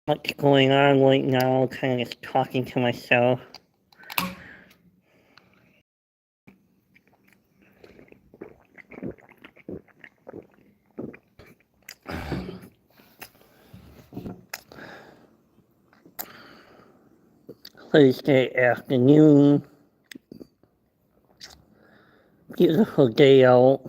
What's going on right now, kind of just talking to myself. Thursday afternoon, beautiful day out.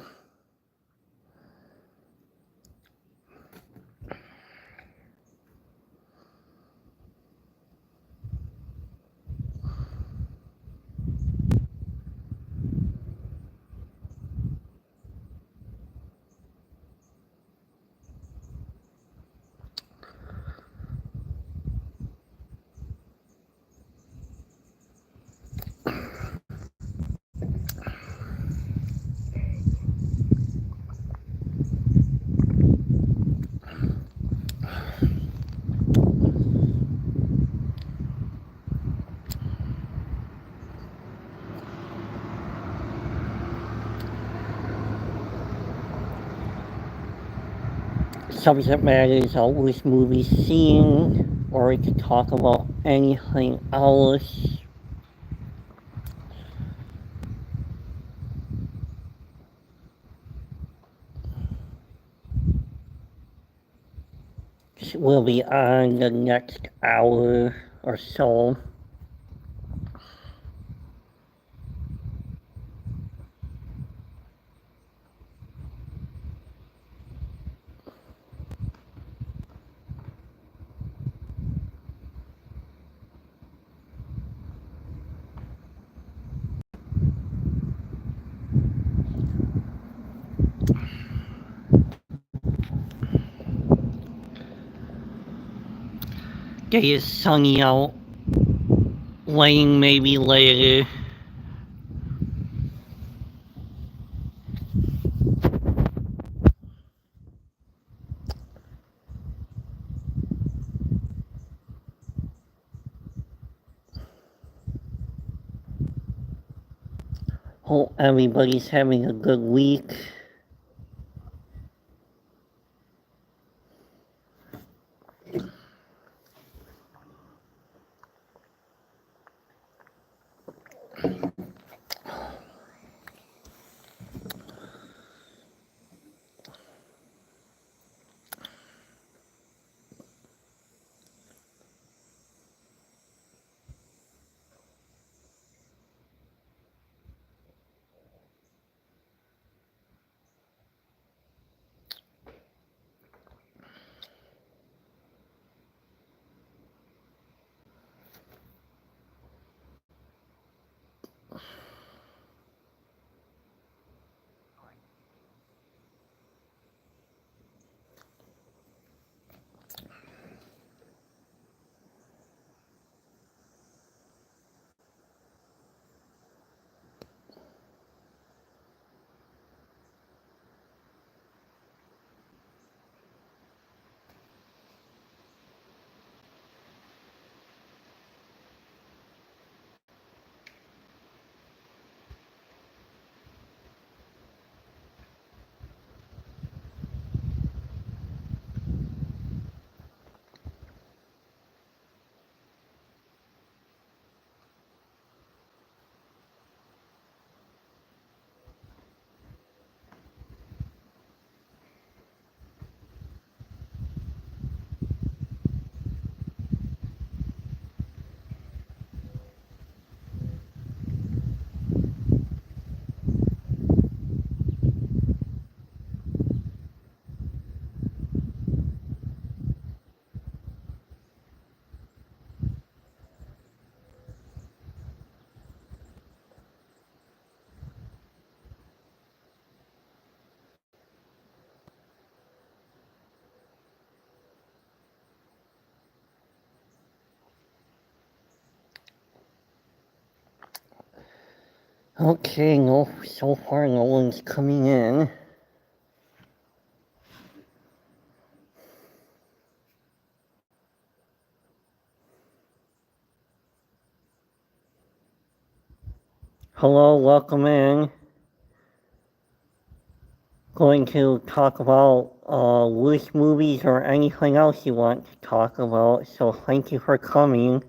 Subject matter is always movie scene, or we could talk about anything else. We'll be on the next hour or so. Day is sunny out. Rain maybe later. Hope everybody's having a good week. Okay, no, so far no one's coming in. Hello, welcome in. Going to talk about worst movies or anything else you want to talk about. So thank you for coming.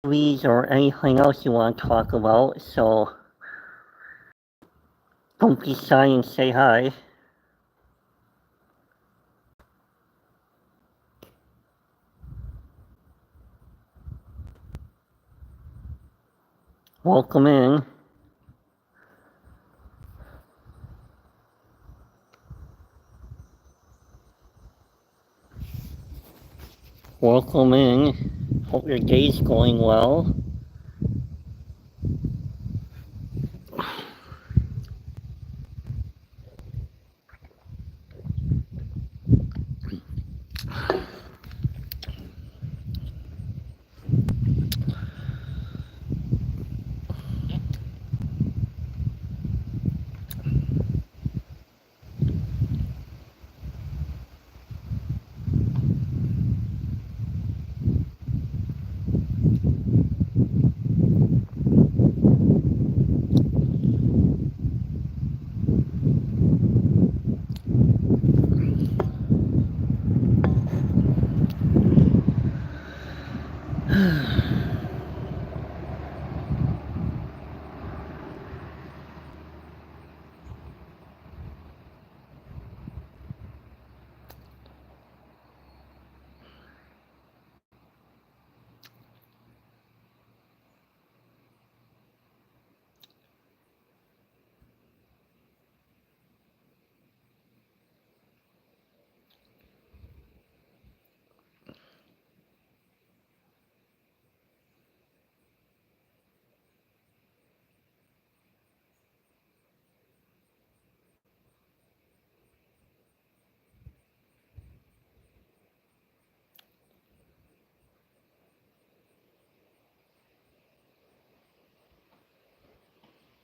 Movies or anything else you want to talk about. So don't be shy and say hi. Welcome in. Welcome in. Hope your day's going well.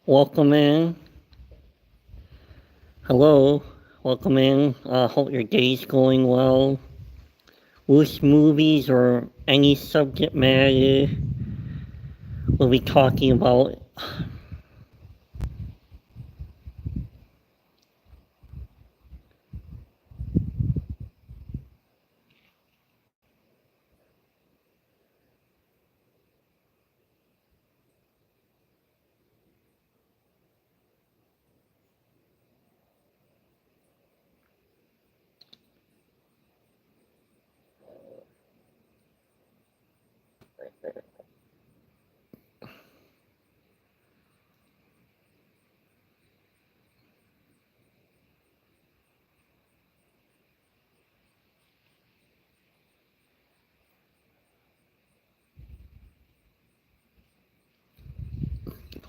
Welcome in. Hello. Welcome in. Hope your day's going well. Worst movies or any subject matter we'll be talking about.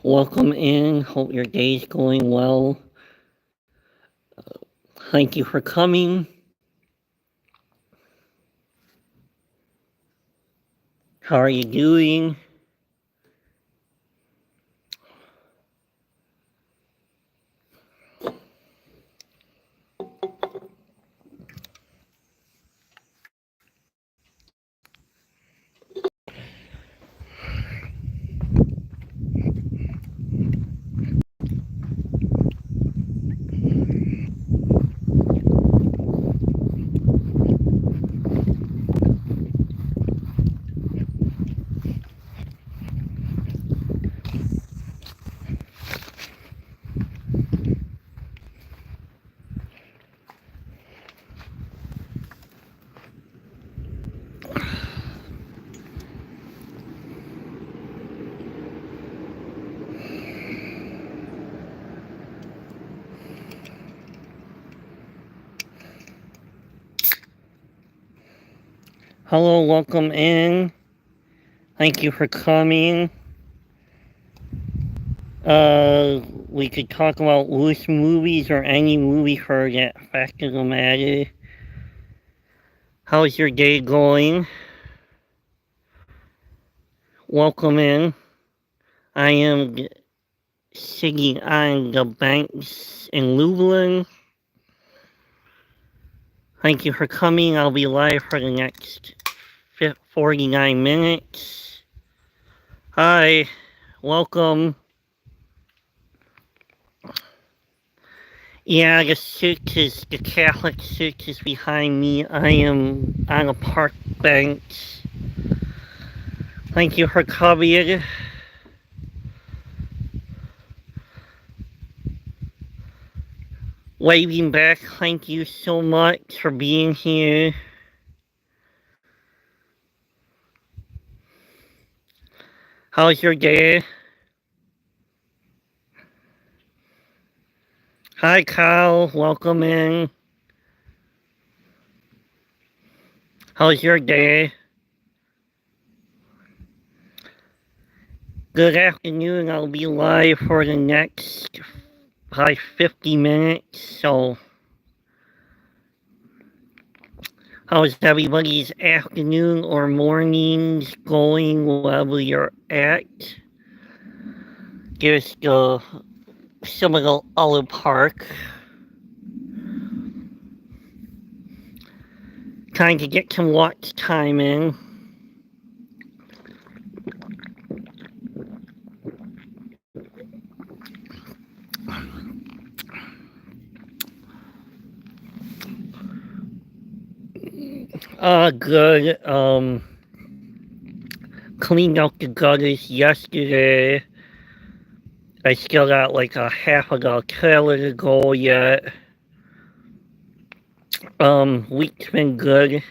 Welcome in. Hope your day's going well. Thank you for coming. How are you doing? Hello, welcome in. Thank you for coming. We could talk about loose movies or any movie for that fact of the matter. How's your day going? Welcome in. I am sitting on the banks in Lublin. Thank you for coming. I'll be live for the next 49 minutes. Hi, welcome. Yeah, the Catholic church is behind me. I am on a park bench. Thank you for coming. Waving back, thank you so much for being here. How's your day? Hi, Kyle. Welcome in. How's your day? Good afternoon. I'll be live for the next 50 minutes. So, how's everybody's afternoon or mornings going wherever you're at? There's the Seminole Olive Park. Trying to get some watch time in. Good. Cleaned out the gutters yesterday. I still got like a half of the trailer to go yet. Week's been good.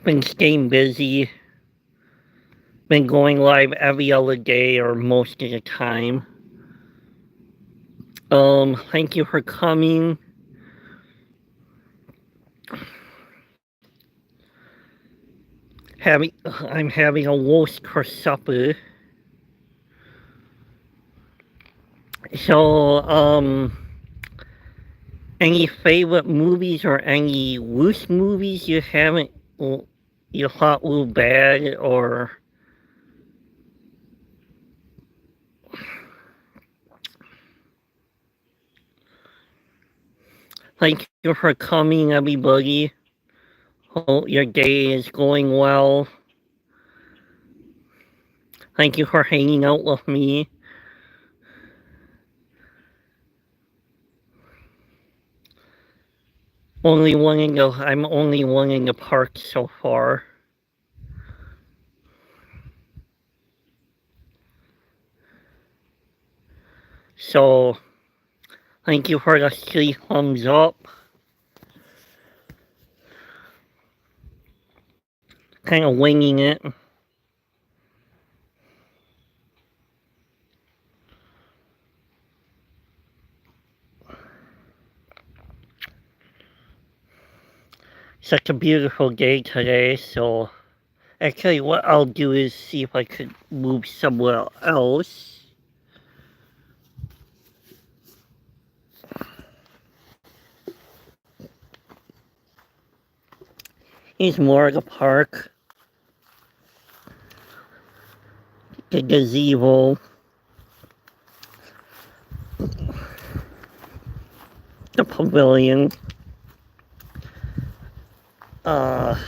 Been staying busy. Been going live every other day or most of the time. Thank you for coming. I'm having a roast for supper. So, any favorite movies or any loose movies you thought were bad or thank you for coming, everybody. Hope your day is going well. Thank you for hanging out with me. I'm only one in the park so far. So, thank you for the 3 thumbs up. Kind of winging it. Such a beautiful day today, so actually what I'll do is see if I could move somewhere else. Here's more of the park. The gazebo. The pavilion. Yeah.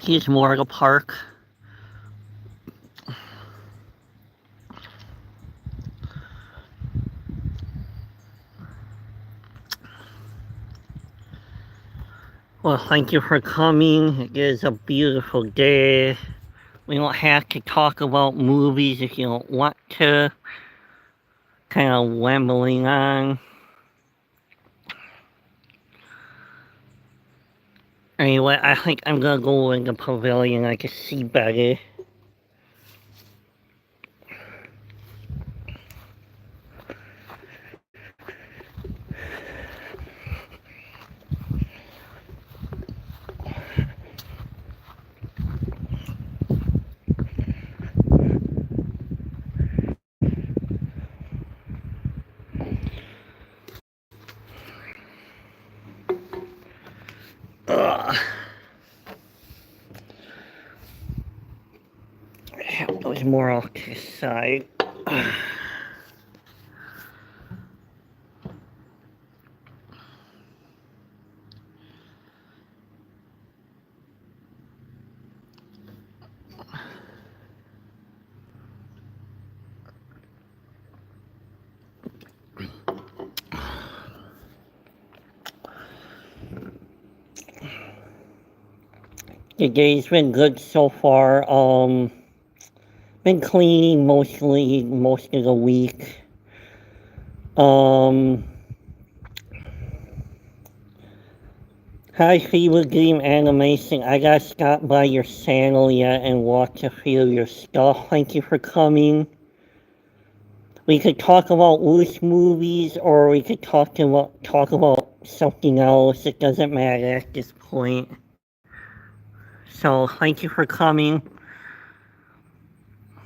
Here's more of the park. Well, thank you for coming. It is a beautiful day. We don't have to talk about movies if you don't want to. Kind of wambling on. Anyway, I think I'm gonna go in the pavilion. I can see better. Ugh. There's more off to the side. The day's been good so far. Been cleaning mostly most of the week. Hi, Fever Dream Animation. I gotta stop by your channel yet and watch a few of your stuff. Thank you for coming. We could talk about loose movies, or we could talk about something else. It doesn't matter at this point. So thank you for coming.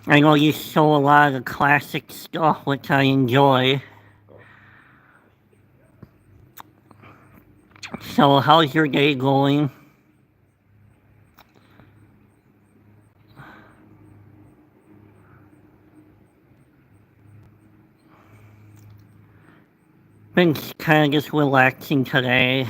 I know you show a lot of classic stuff, which I enjoy. So how's your day going? Been kind of just relaxing today.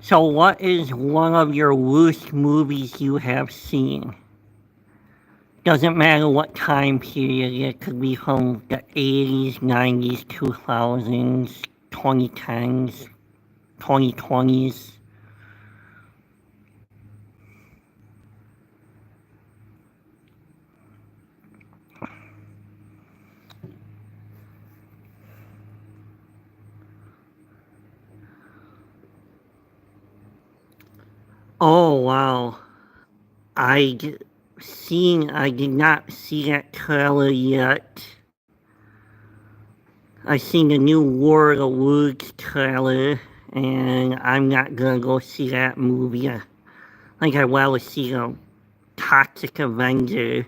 So what is one of your worst movies you have seen? Doesn't matter what time period, it could be from the 80s, 90s, 2000s, 2010s, 2020s. Oh wow, I did not see that trailer yet. I seen the new War of the Worlds trailer, and I'm not gonna go see that movie. I think I'd rather see a Toxic Avenger.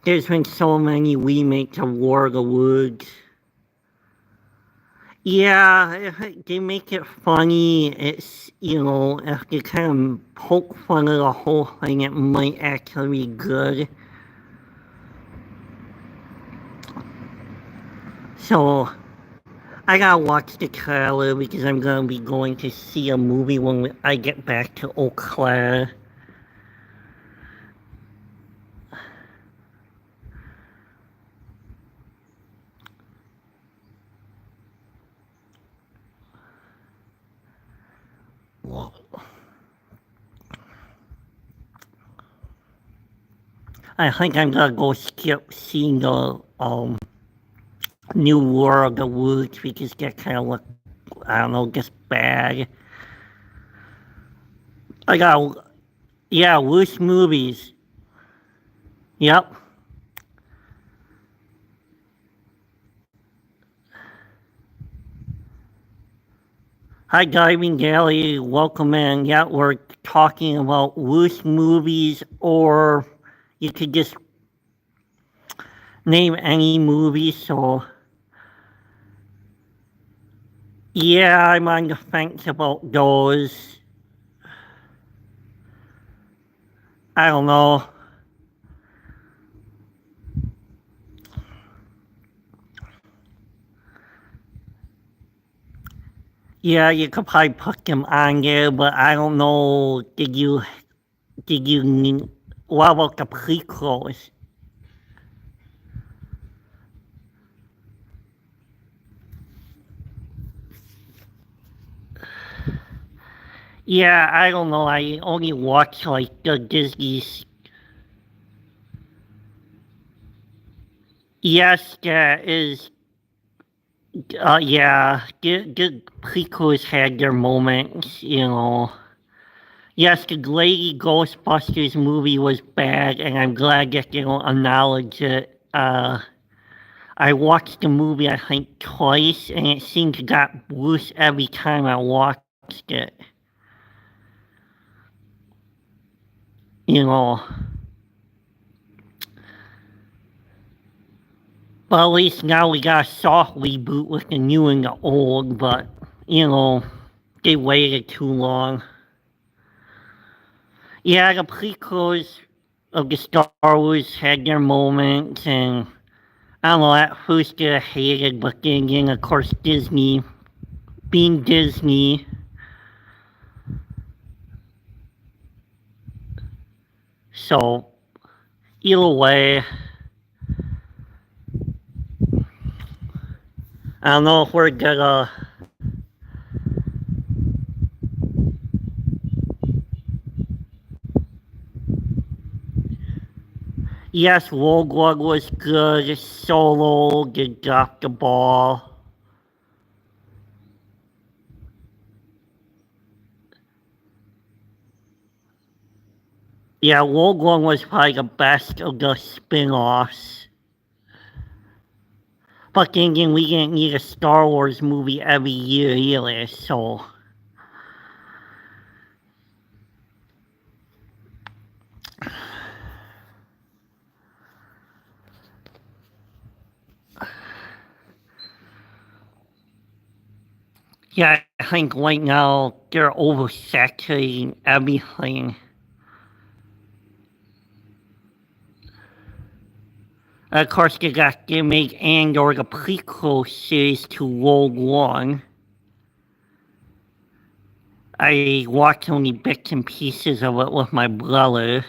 There's been so many remakes of War of the Worlds. Yeah, they make it funny. It's, if you kind of poke fun of the whole thing, it might actually be good. So, I gotta watch the trailer because I'm gonna be going to see a movie when I get back to Eau Claire. I think I'm gonna go skip seeing the new War of the Worlds because that kind of look, I don't know, just bad. Yeah, worst movies. Yep. Hi, Diving Galley, welcome in. Yeah, we're talking about worst movies, or you could just name any movie, so yeah, I'm on the fence about those. I don't know. Yeah, you could probably put them on there, but I don't know, what about the prequels? Yeah, I don't know. I only watch like the Disney's. Yes, there is. Yeah, the prequels had their moments, you know. Yes, the Lady Ghostbusters movie was bad, and I'm glad that they don't acknowledge it. I watched the movie, I think, twice, and it seemed to get worse every time I watched it. You know, but at least now we got a soft reboot with the new and the old, but, you know, they waited too long. Yeah, the prequels of the Star Wars had their moments, and I don't know, at first I hated, but then again, of course, Disney, being Disney, so either way, I don't know if we're gonna. Yes, Rogue One was good. Solo did drop the ball. Yeah, Rogue One was probably the best of the spin-offs. But then again, we didn't need a Star Wars movie every year either, so. Yeah, I think right now they're oversaturating everything. Of course, they made Andor the prequel series to Rogue One. I watched only bits and pieces of it with my brother.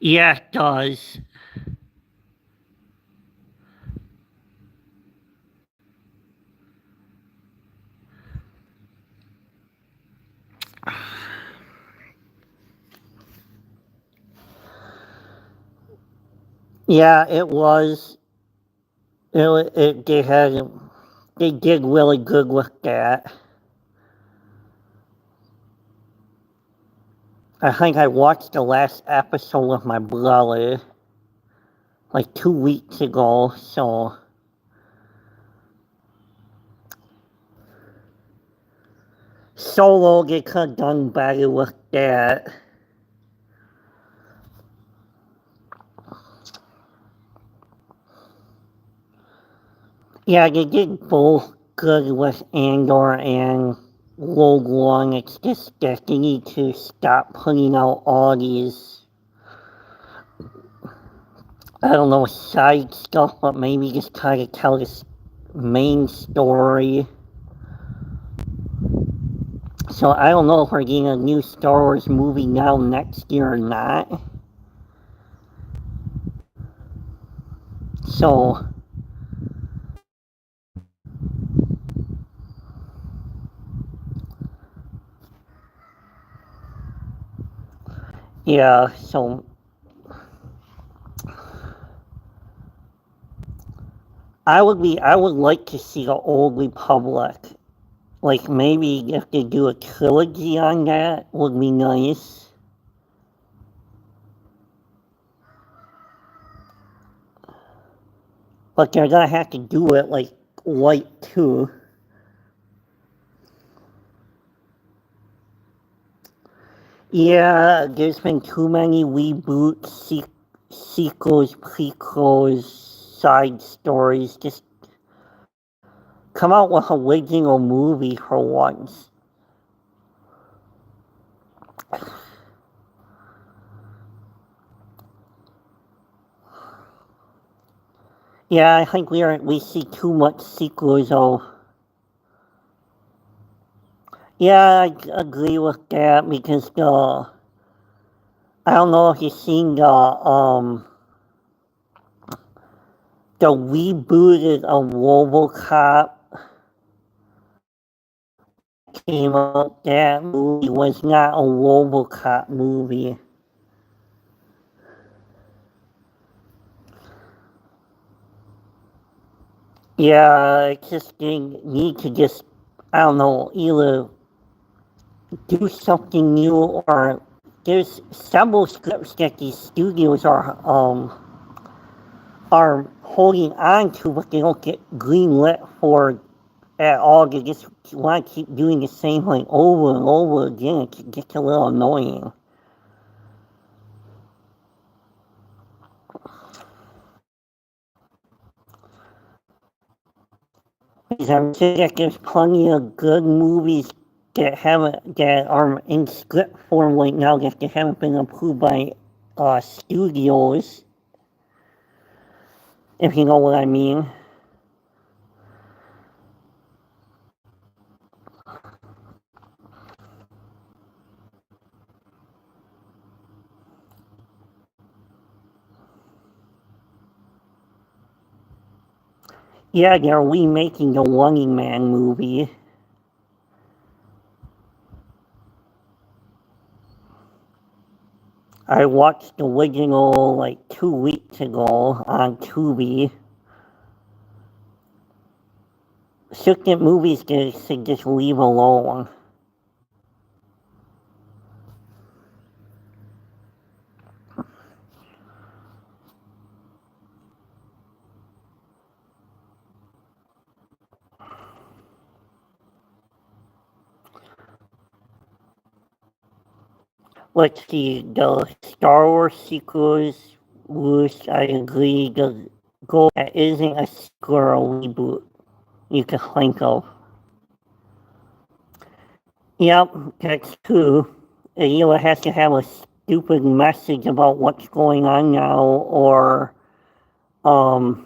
Yeah, it does. Yeah, it was. They did really good with that. I think I watched the last episode with my brother like 2 weeks ago, so. Solo, they could have done better with that. Yeah, they did both good with Andor and Rogue One. It's just that they need to stop putting out all these, I don't know, side stuff, but maybe just try to tell this main story. So I don't know if we're getting a new Star Wars movie now next year or not. So, yeah, so I would like to see the Old Republic. Like maybe if they do a trilogy on that would be nice. But they're gonna have to do it like right too. Yeah, there's been too many reboots, sequels, prequels, side stories. Just come out with an original movie for once. Yeah, I think we see too much sequels of. Yeah, I agree with that because I don't know if you've seen the rebooted of RoboCop. came out, that movie was not a RoboCop movie. Yeah, I just need to just, I don't know, either do something new, or there's several scripts that these studios are holding on to, but they don't get greenlit for at all. They just want to keep doing the same thing over and over again. It gets a little annoying. Because I'm sure that there's plenty of good movies that are in script form right now that they haven't been approved by studios, if you know what I mean. Yeah, they're remaking the Running Man movie. I watched the original like 2 weeks ago on Tubi. Certain movies they should just leave alone. Let's see, the Star Wars sequels, which I agree, the go that isn't a sequel or a reboot you can think of. Yep, that's true. It either has to have a stupid message about what's going on now, um,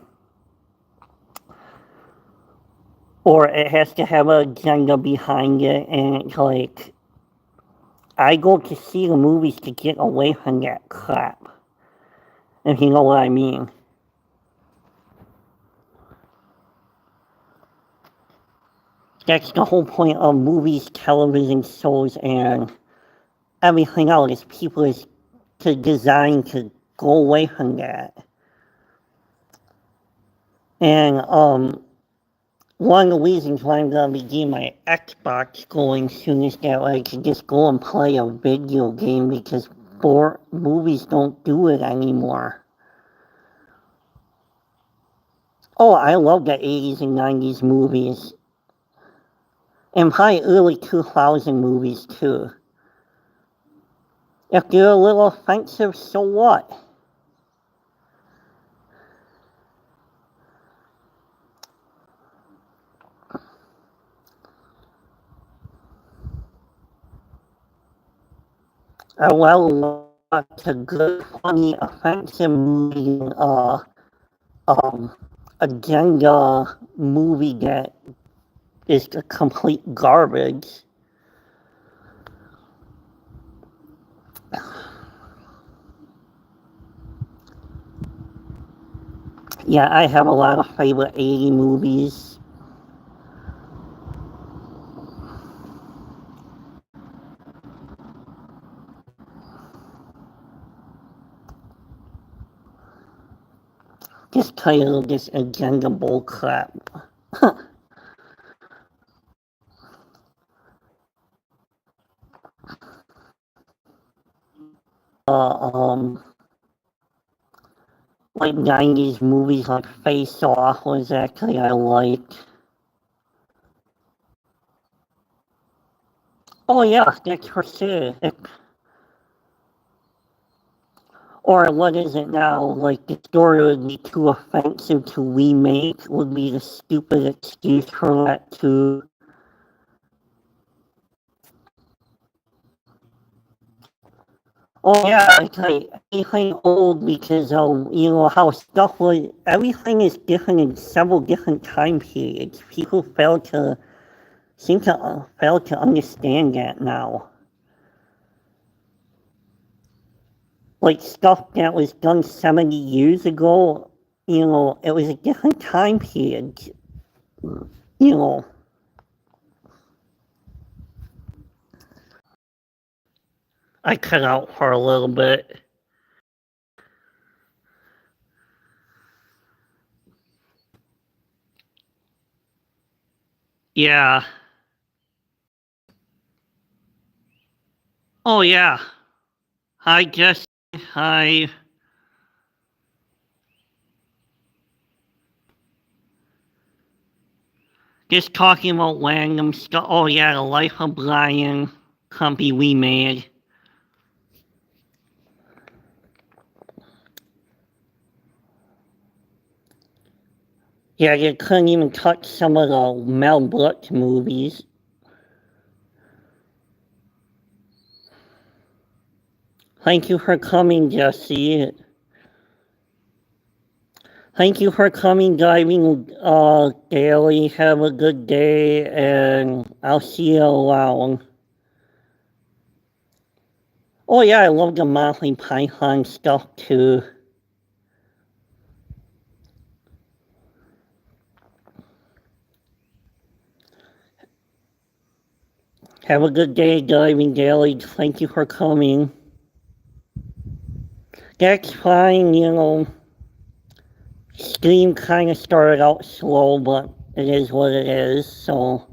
or it has to have an agenda behind it, and it's like, I go to see the movies to get away from that crap, if you know what I mean. That's the whole point of movies, television shows, and everything else. People is to design to go away from that. And one of the reasons why I'm gonna be getting my Xbox going soon is that I can just go and play a video game, because movies don't do it anymore. Oh, I love the 80s and 90s movies. And probably early 2000 movies too. If they're a little offensive, so what? I well watch a good, funny, offensive movie, agenda movie that is a complete garbage. Yeah, I have a lot of favorite 80 movies. Just tired of this agenda bullcrap. um, like 90s movies like Face Off was actually I liked. Oh yeah, that's for sure. Or what is it now? Like the story would be too offensive to remake, would be the stupid excuse for that too. Oh yeah, it's like anything old, because how stuff was, everything is different in several different time periods. People seem to fail to understand that now. Like stuff that was done 70 years ago, it was a different time period, you know. I cut out for a little bit. Yeah. Oh, yeah. Hi, Jesse. Hi. Just talking about random stuff. Oh, yeah, The Life of Brian company we made. Yeah, you couldn't even touch some of the Mel Brooks movies. Thank you for coming, Jesse. Thank you for coming, diving, Daily. Have a good day, and I'll see you around. Oh, yeah, I love the Monty Python stuff, too. Have a good day, Diving Daily. Thank you for coming. That's fine, you know. Steam kind of started out slow, but it is what it is, so.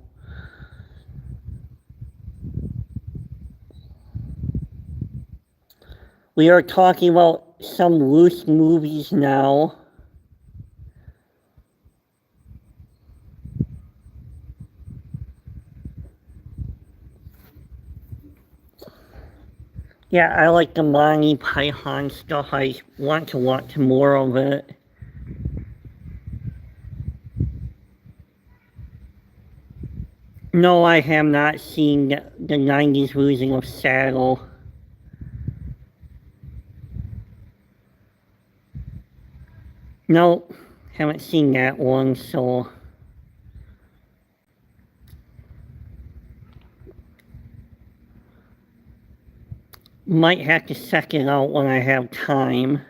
We are talking about some loose movies now. Yeah, I like the Monty Python stuff. I want to watch more of it. No, I have not seen the 90s Losing of Saddle. No, haven't seen that one, so. Might have to check it out when I have time.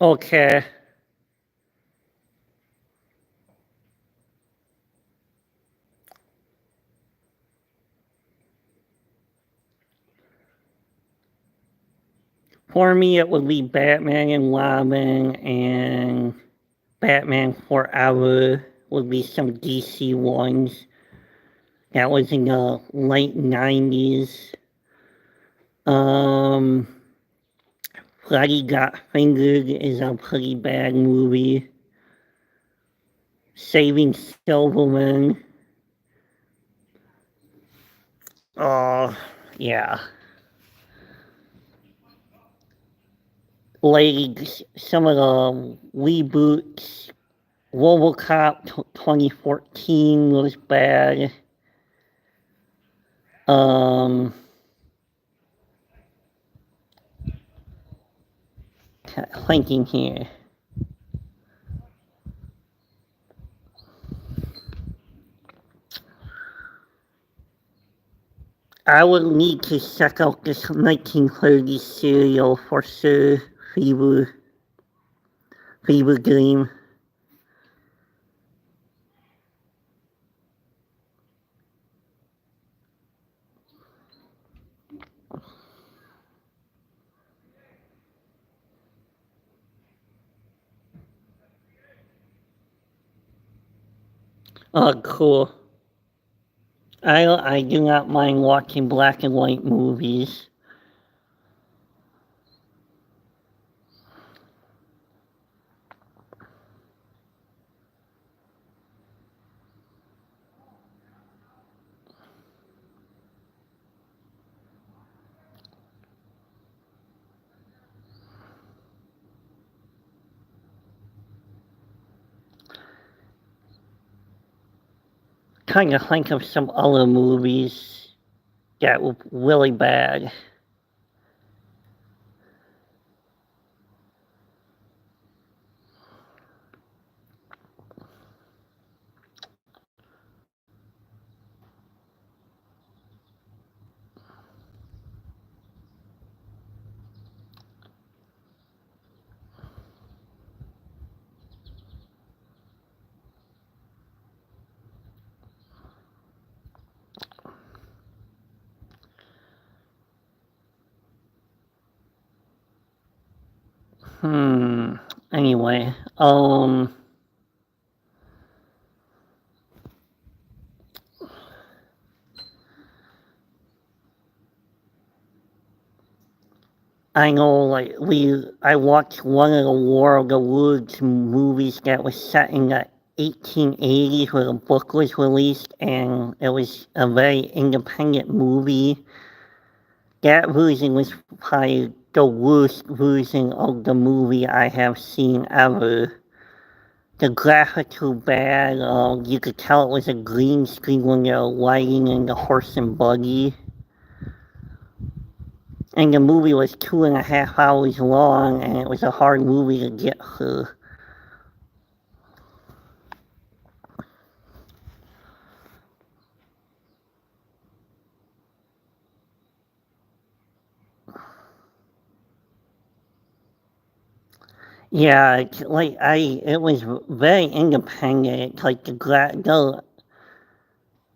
Okay. For me, it would be Batman and Robin and Batman Forever would be some DC ones. That was in the late 90s. Um, Freddy Got Fingered is a pretty bad movie. Saving Silverman. Oh, yeah. Some of the reboots. RoboCop 2014 was bad. Um, thinking here. I would need to check out this 1930s serial for sure. Fever Dream. Oh, cool. I do not mind watching black and white movies. Trying to think of some other movies that were really bad. Anyway, I know, like, I watched one of the War of the Woods movies that was set in the 1880s where the book was released, and it was a very independent movie. That version was probably the worst version of the movie I have seen ever. The graphics were bad. You could tell it was a green screen when they were riding in the horse and buggy. And the movie was 2.5 hours long, and it was a hard movie to get through. Yeah, it was very independent. It's like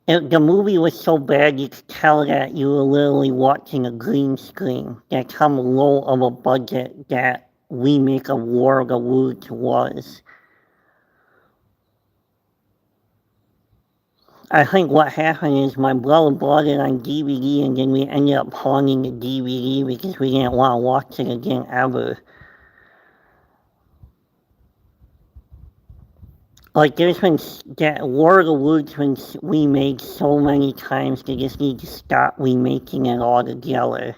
the movie was so bad you could tell that you were literally watching a green screen. That's how low of a budget that remake of War of the Worlds was. I think what happened is my brother bought it on DVD, and then we ended up pawning the DVD because we didn't want to watch it again ever. Like, there's been that War of the Worlds been remade so many times, they just need to stop remaking it altogether.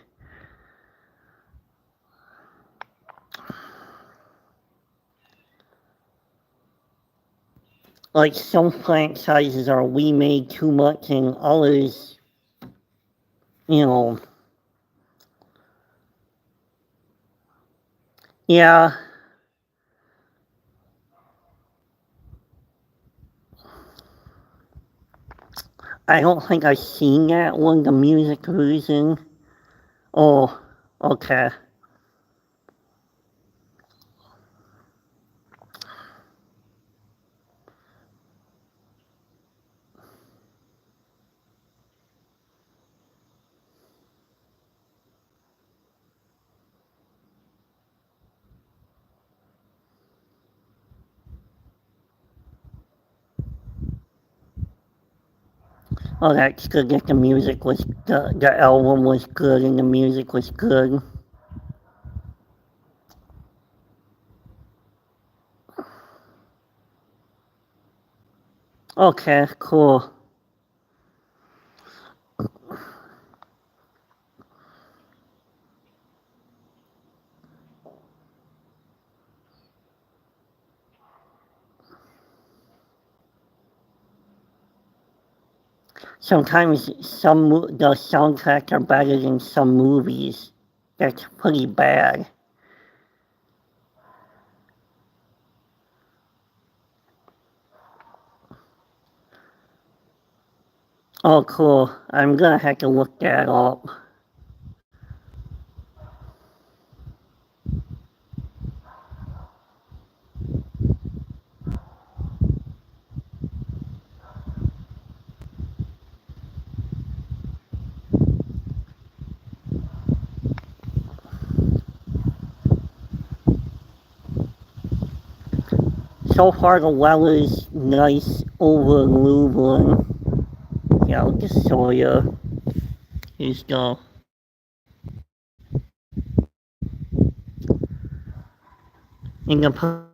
Like, some franchises are remade too much, and others, you know, yeah. I don't think I've seen that one, the music version. Oh, okay. Oh, that's good that the music was, the album was good and the music was good. Okay, cool. Sometimes the soundtracks are better than some movies. That's pretty bad. Oh, cool. I'm gonna have to look that up. So far, the weather's nice over in Lublin. Yeah, I'll just show you. Here's the. In the.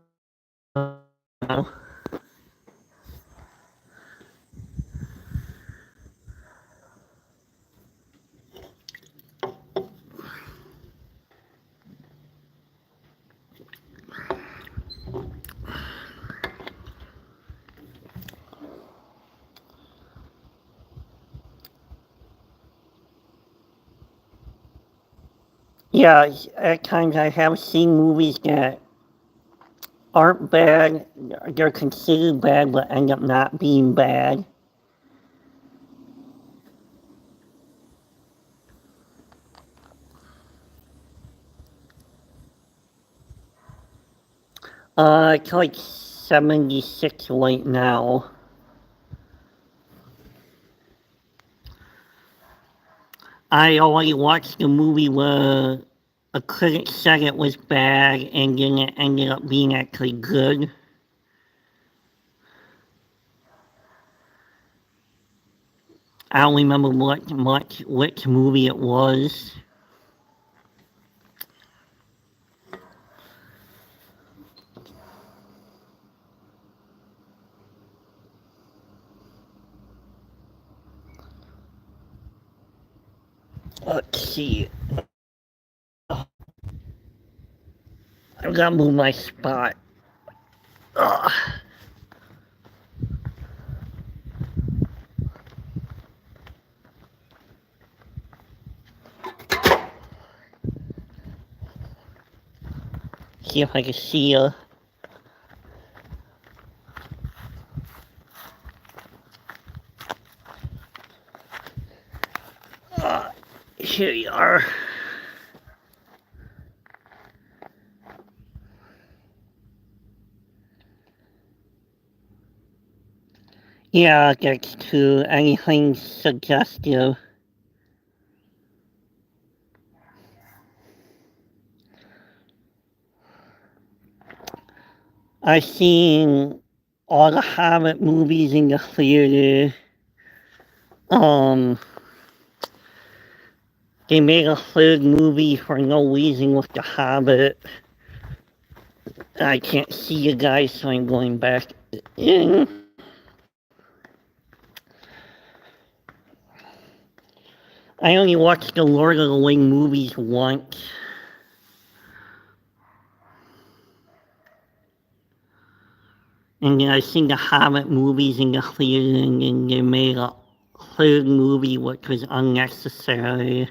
Yeah, at times I have seen movies that aren't bad. They're considered bad, but end up not being bad. It's like 76 right now. I already watched the movie where a critic said it was bad, and then it ended up being actually good. I don't remember which movie it was. Let's see. I gotta move my spot. Ugh. See if I can see you. Here you are. Yeah, that's true. Anything suggestive. I've seen all the Hobbit movies in the theater. They made a third movie for no reason with the Hobbit. I can't see you guys, so I'm going back in. I only watched the Lord of the Rings movies once. And then I've seen the Hobbit movies in the theater, and then they made a third movie which was unnecessary.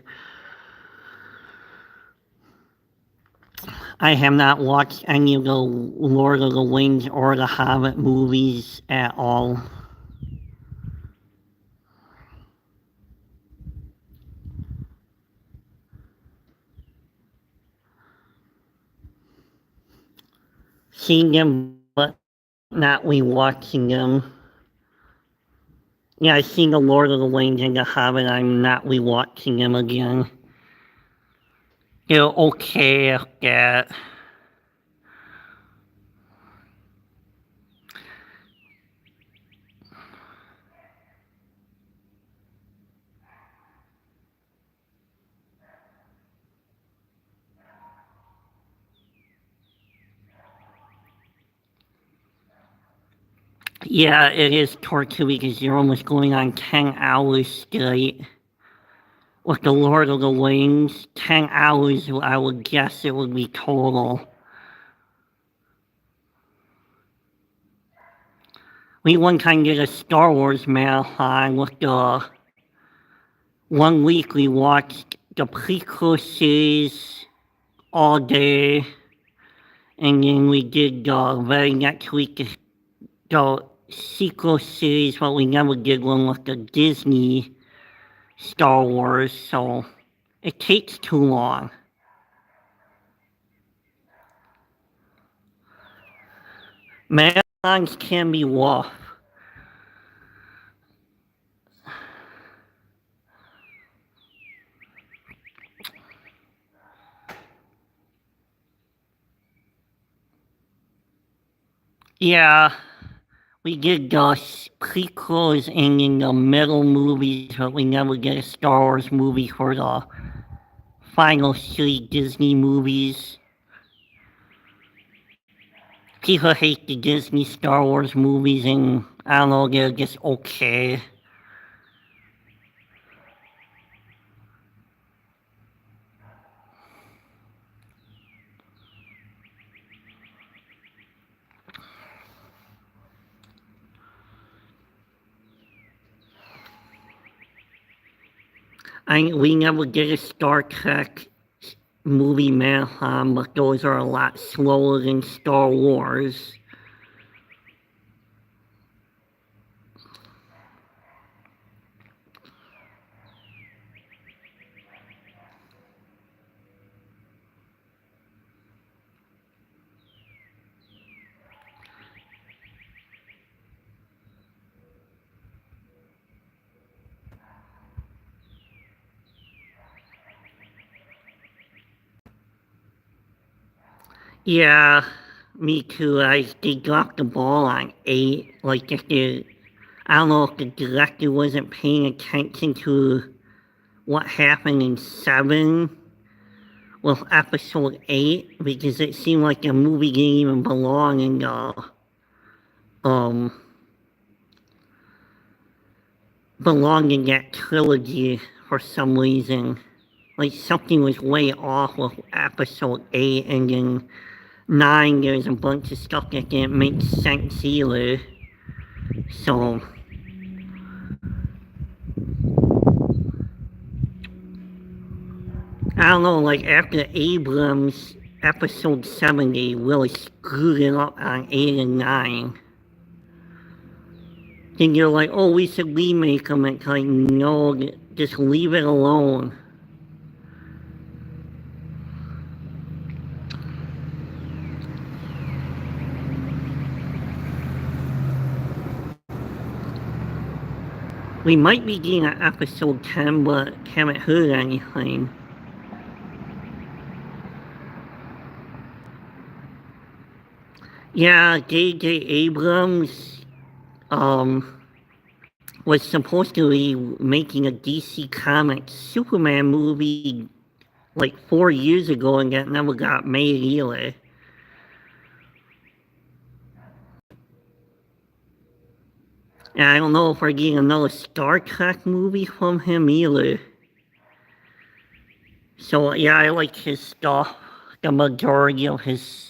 I have not watched any of the Lord of the Rings or the Hobbit movies at all. Seen them, but not rewatching them. Yeah, I've seen the Lord of the Rings and the Hobbit. I'm not rewatching them again. They're okay at that. Yeah, it is torture because you're almost going on 10 hours straight. With the Lord of the Rings, 10 hours, I would guess it would be total. We one time did a Star Wars marathon with the 1 week we watched the prequel series all day, and then we did the very next week the sequel series, but we never did one with the Disney Star Wars, so it takes too long. Marathons can be rough. Yeah, we did the prequels and in the middle movies, but we never did a Star Wars movie for the final three Disney movies. People hate the Disney Star Wars movies, and I don't know, they're just okay. We never did a Star Trek movie marathon, but those are a lot slower than Star Wars. Yeah, me too. They dropped the ball on 8. Like, I don't know if the director wasn't paying attention to what happened in 7 with episode 8, because it seemed like the movie didn't even belong in um, that trilogy for some reason. Like, something was way off with episode 8, and then 9, there's a bunch of stuff that didn't make sense either. So, I don't know, like, after Abrams, episode 7, they really screwed it up on 8 and 9. Then you're like, oh, we should remake them. It's like, no, just leave it alone. We might be getting an episode 10, but haven't heard anything. Yeah, J.J. Abrams, was supposed to be making a DC Comics Superman movie like 4 years ago, and that never got made either. And I don't know if we're getting another Star Trek movie from him either. So yeah, I like his stuff. The majority of his.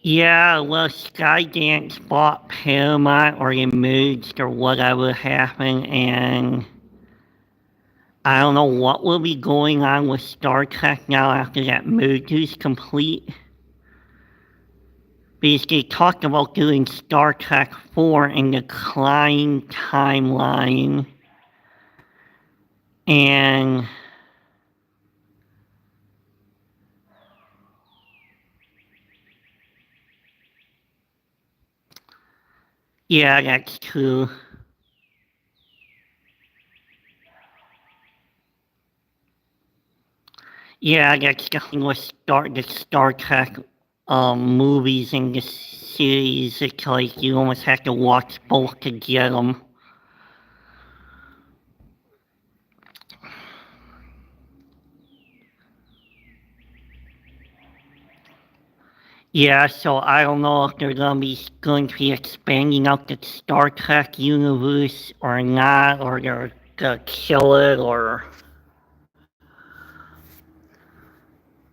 Yeah, well, Skydance bought Paramount or they merged or whatever happened, and I don't know what will be going on with Star Trek now after that merger's complete. Because they talked about doing Star Trek 4 in the Klein timeline, and yeah, that's true. Yeah, that's the thing with the Star Trek movies and the series. It's like you almost have to watch both to get them. Yeah, so I don't know if they're going to be expanding out the Star Trek universe or not, or they're gonna kill it, or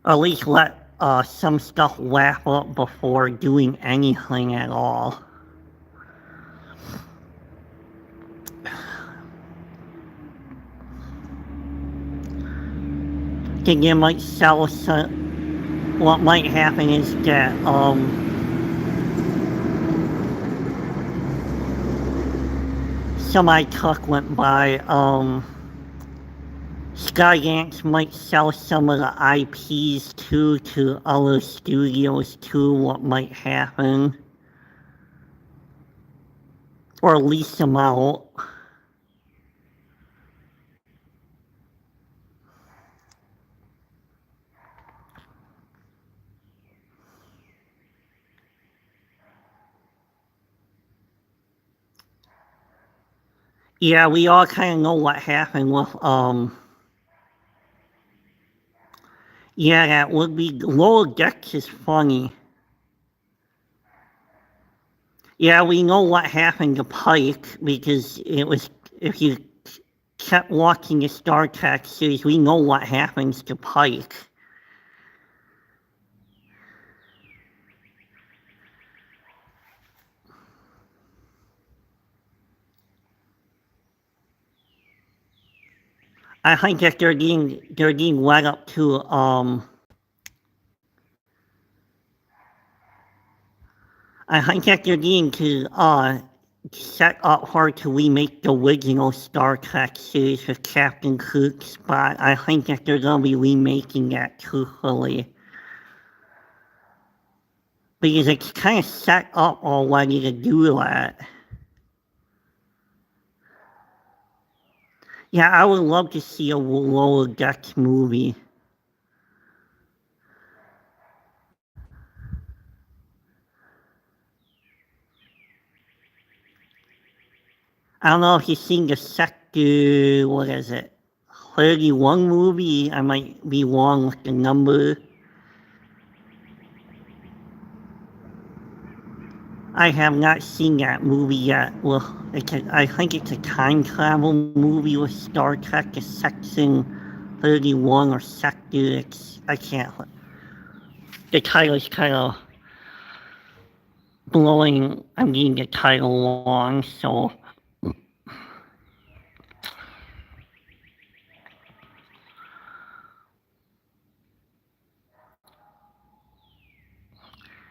at least let some stuff wrap up before doing anything at all. Then you might sell some. What might happen is that semi truck went by. Skydance might sell some of the IPs too to other studios too. What might happen, or lease them out. Yeah, we all kind of know what happened with Yeah, that would be Lower Decks is funny. Yeah, we know what happened to Pike because it was, if you kept watching the Star Trek series, we know what happens to Pike. I think that they're being led up to I think that they're being to set up her to remake the original Star Trek series with Captain Kirk, but I think that they're gonna be remaking that truthfully. Because it's kind of set up already to do that. Yeah, I would love to see a Lower Decks movie. I don't know if you've seen the Sector, what is it, 31 movie? I might be wrong with the number. I have not seen that movie yet. Well, I think it's a time travel movie with Star Trek, the Section 31 or Sector. I can't. The title's kind of blowing. I'm getting the title wrong, so.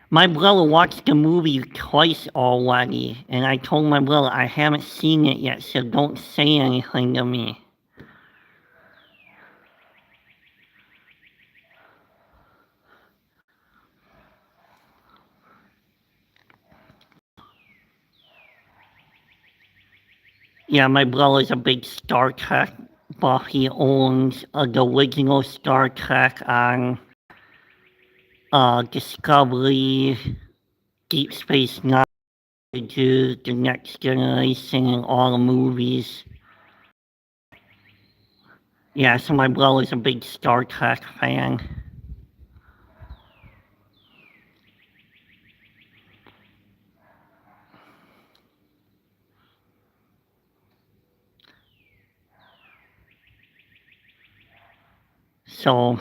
My brother watched the movie twice already, and I told my brother I haven't seen it yet, so don't say anything to me. Yeah, my brother's a big Star Trek buff. He owns the original Star Trek on Discovery, Deep Space Nine, The Next Generation, and all the movies. Yeah, so my brother's a big Star Trek fan. So,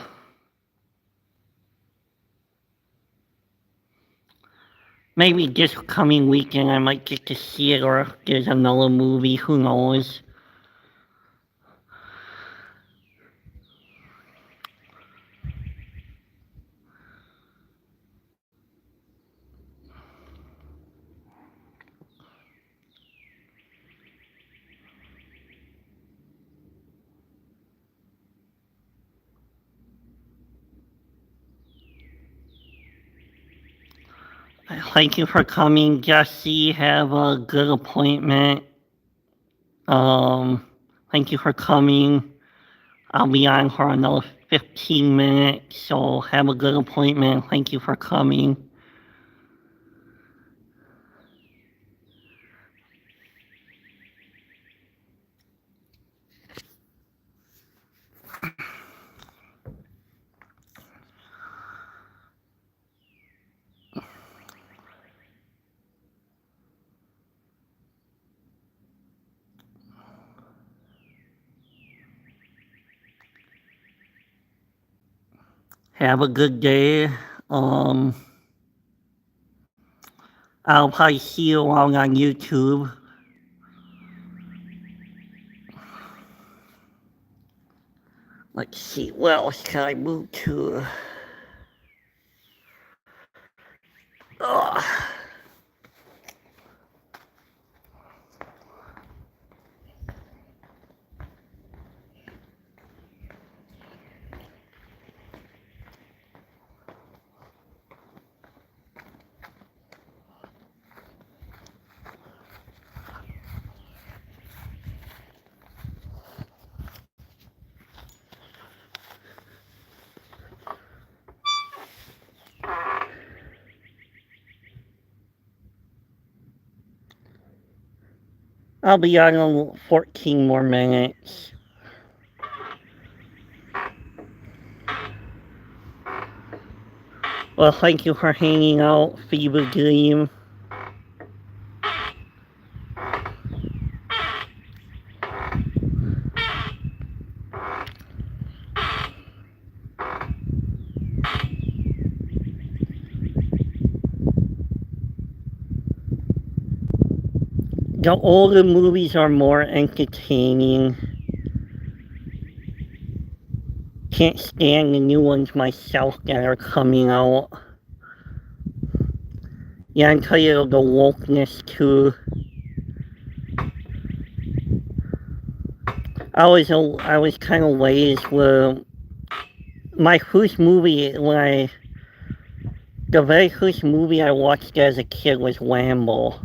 maybe this coming weekend I might get to see it, or if there's another movie, who knows. Thank you for coming, Jesse. Have a good appointment. Thank you for coming. I'll be on for another 15 minutes, so have a good appointment. Thank you for coming. Have a good day. I'll probably see you around on YouTube. Let's see, what else can I move to? Ugh. I'll be on in 14 more minutes. Well, thank you for hanging out, Fever Dream. The older movies are more entertaining. Can't stand the new ones myself that are coming out. Yeah, I'm tired of the wokeness too. I was kind of raised where my first movie the very first movie I watched as a kid was Rambo,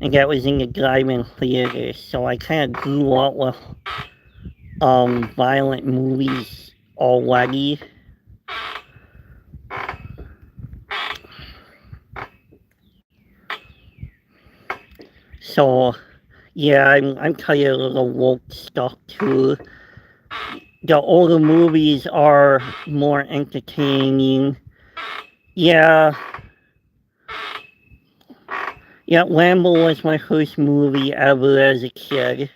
and that was in the drive-in theater. So I kind of grew up with violent movies already. So yeah, I'm tired of the woke stuff too. The older movies are more entertaining. Yeah, yeah, Rambo was my first movie ever as a kid.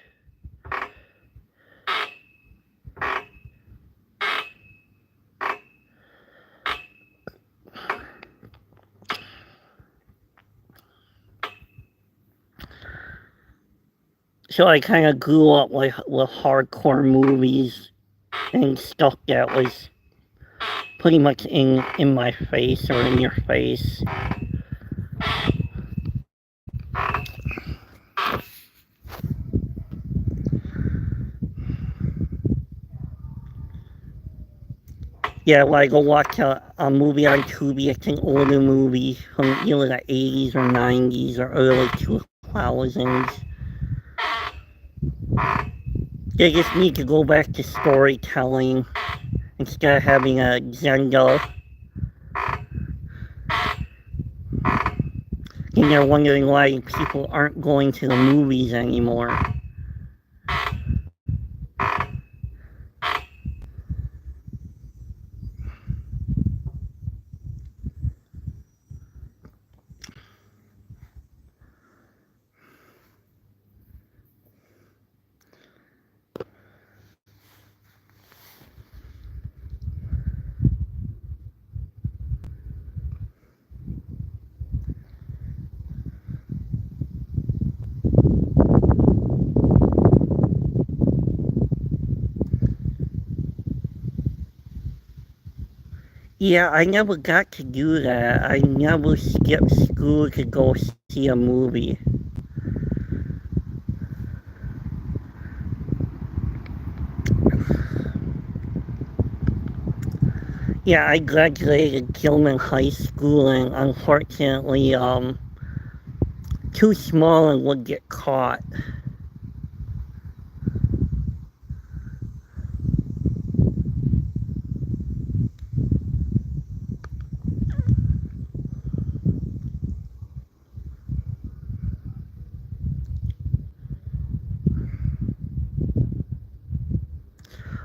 So I kind of grew up with hardcore movies and stuff that was pretty much in my face or in your face. Yeah, like go watch a movie on Tubi. It's an older movie from either the 80s or 90s or early 2000s. They just need to go back to storytelling instead of having a agenda. And they're wondering why people aren't going to the movies anymore. Yeah, I never got to do that. I never skipped school to go see a movie. Yeah, I graduated Gilman High School and unfortunately, too small and would get caught.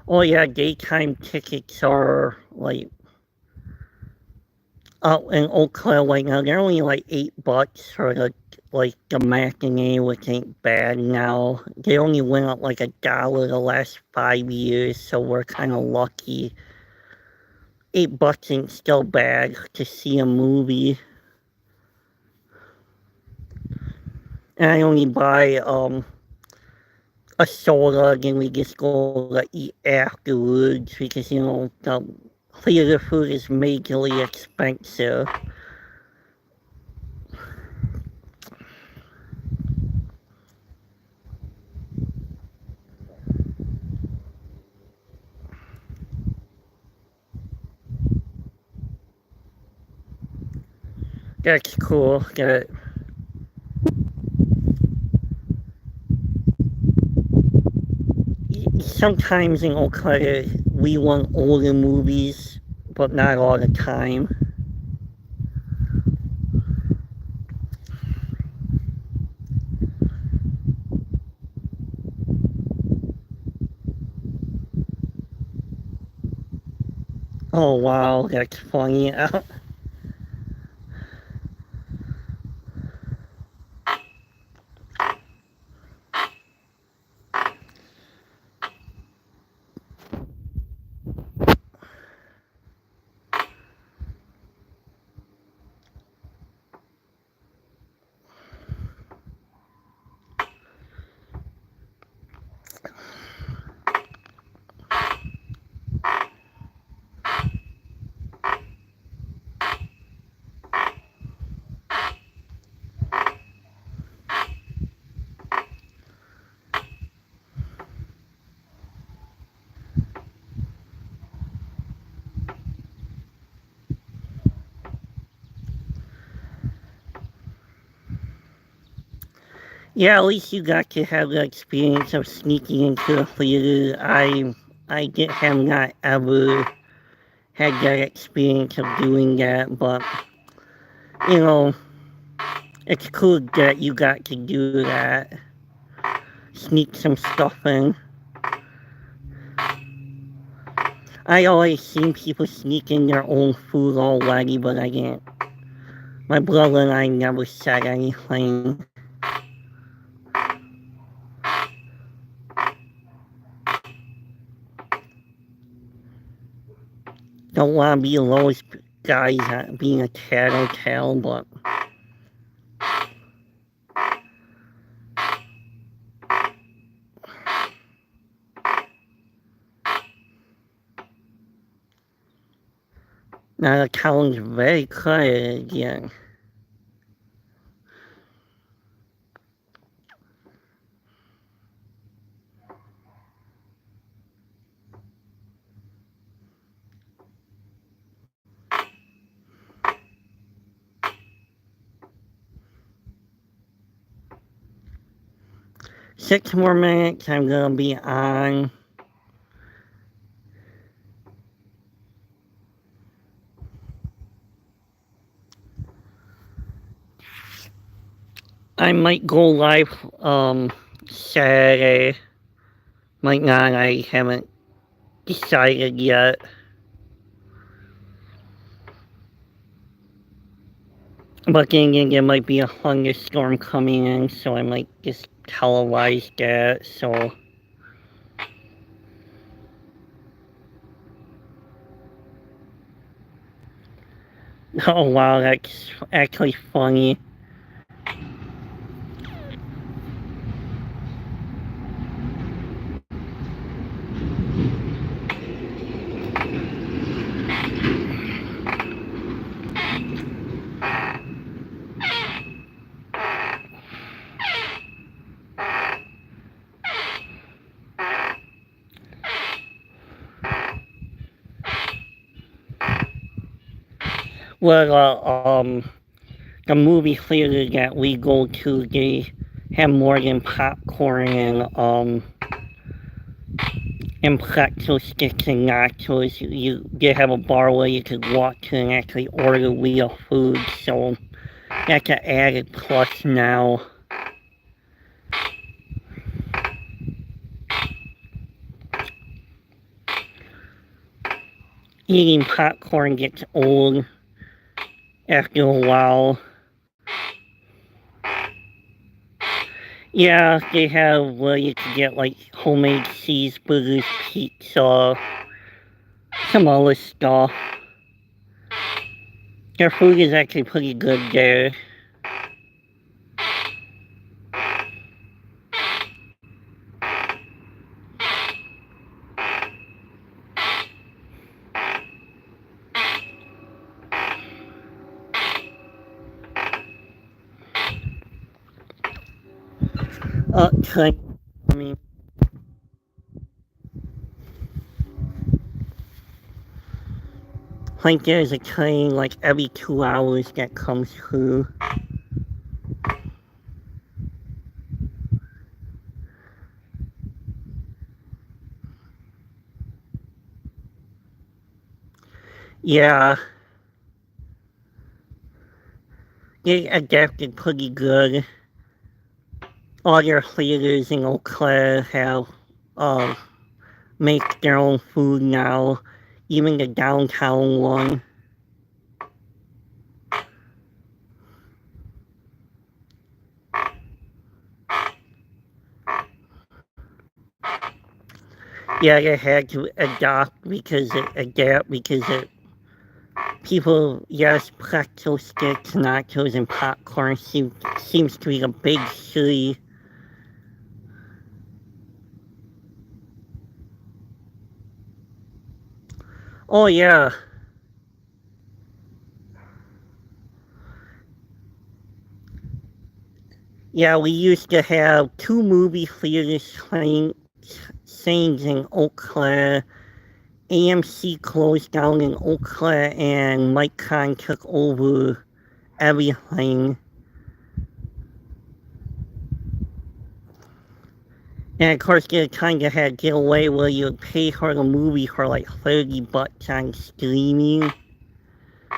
Oh yeah, daytime tickets are like out in Eau Claire right now. They're only like $8 for the matinee, which ain't bad now. They only went up like $1 the last 5 years, so we're kind of lucky. $8 ain't still bad to see a movie. And I only buy a soda, then we just go to eat afterwards because the theater food is majorly expensive. That's cool. Sometimes in Okada we want older movies, but not all the time. Oh wow, that's funny. Yeah, at least you got to have the experience of sneaking into the theater. Have not ever had that experience of doing that, but you know, it's cool that you got to do that. Sneak some stuff in. I always seen people sneak in their own food already, but I didn't. My brother and I never said anything. Don't want to be those guys being a tattletale, but now the town's very quiet again. Six more minutes, I'm gonna be on. I might go live Saturday. Might not, I haven't decided yet. But then again, there might be a thunderstorm coming in, so I might just televise that, so. Oh wow, that's actually funny. Well, the movie theater that we go to, they have more than popcorn and pretzel sticks and nachos. They have a bar where you could walk to and actually order real food, so that's an added plus now. Eating popcorn gets old after a while. Yeah, they have where you can get like homemade cheeseburgers, pizza, some other stuff. Their food is actually pretty good there. Train coming. Like there's a train like every 2 hours that comes through. Yeah, they adapted pretty good. All their theaters in Eau Claire have make their own food now. Even the downtown one. Yeah, they had to adapt because people, yes, pretzel sticks, nachos, and popcorn seems to be a big city. Oh yeah. Yeah, we used to have 2 movie theaters chains in Eau Claire. AMC closed down in Eau Claire and Mike Kahn took over everything. And of course, they kind of had get away where you pay for the movie for like $30 on streaming,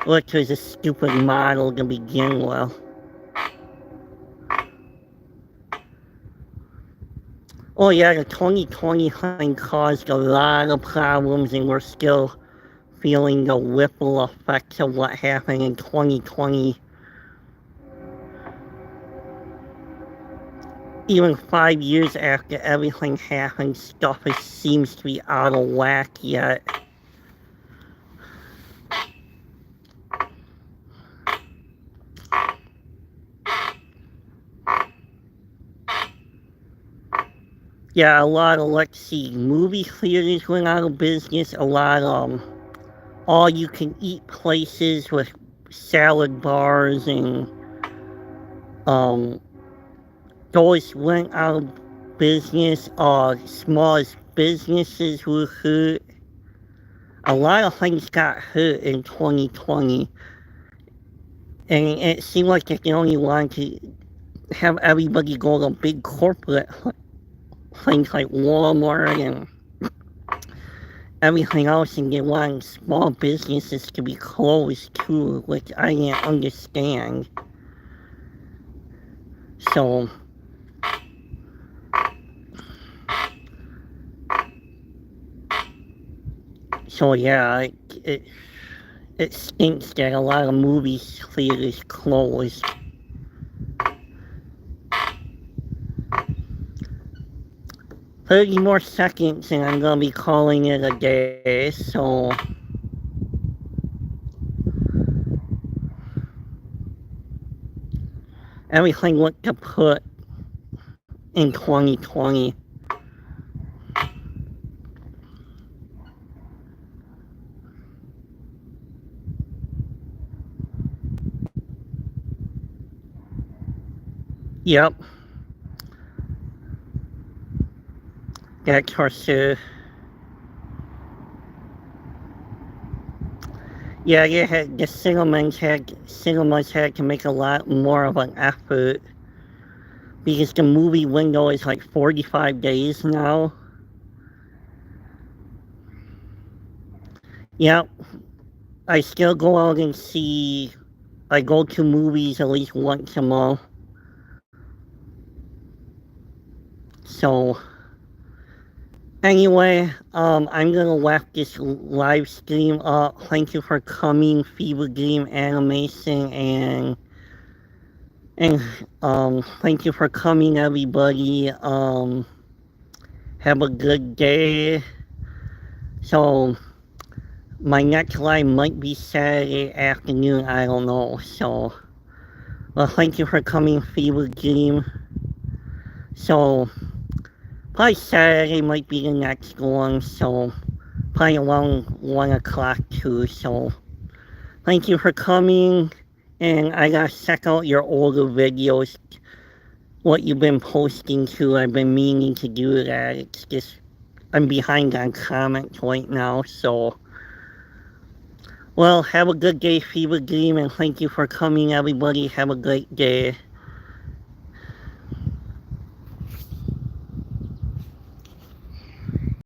which was a stupid model to begin with. Oh yeah, the 2020 thing caused a lot of problems, and we're still feeling the ripple effects of what happened in 2020. Even 5 years after everything happened, stuff seems to be out of whack yet. Yeah, a lot of, let's see, movie theaters went out of business. A lot of all-you-can-eat places with salad bars and those went out of business. Smallest businesses were hurt. A lot of things got hurt in 2020, and it seemed like they only wanted to have everybody go to big corporate things like Walmart and everything else, and they want small businesses to be closed too, which I didn't understand. So yeah, it stinks that a lot of movie theaters closed. 30 more seconds and I'm gonna be calling it a day, so everything went kaput in 2020. Yep. That's for sure. Yeah, the cinemas had to make a lot more of an effort because the movie window is like 45 days now. Yep. I still go out and see, I go to movies at least once a month. So, anyway, I'm gonna wrap this live stream up. Thank you for coming, Fever Dream Animation, and thank you for coming, everybody. Have a good day. So, my next live might be Saturday afternoon, I don't know. So, well, thank you for coming, Fever Dream. So, probably Saturday might be the next one, so probably around 1 o'clock too. So, thank you for coming, and I gotta check out your older videos, what you've been posting too. I've been meaning to do that. It's just, I'm behind on comments right now, so. Well, have a good day, Fever Dream, and thank you for coming, everybody. Have a great day.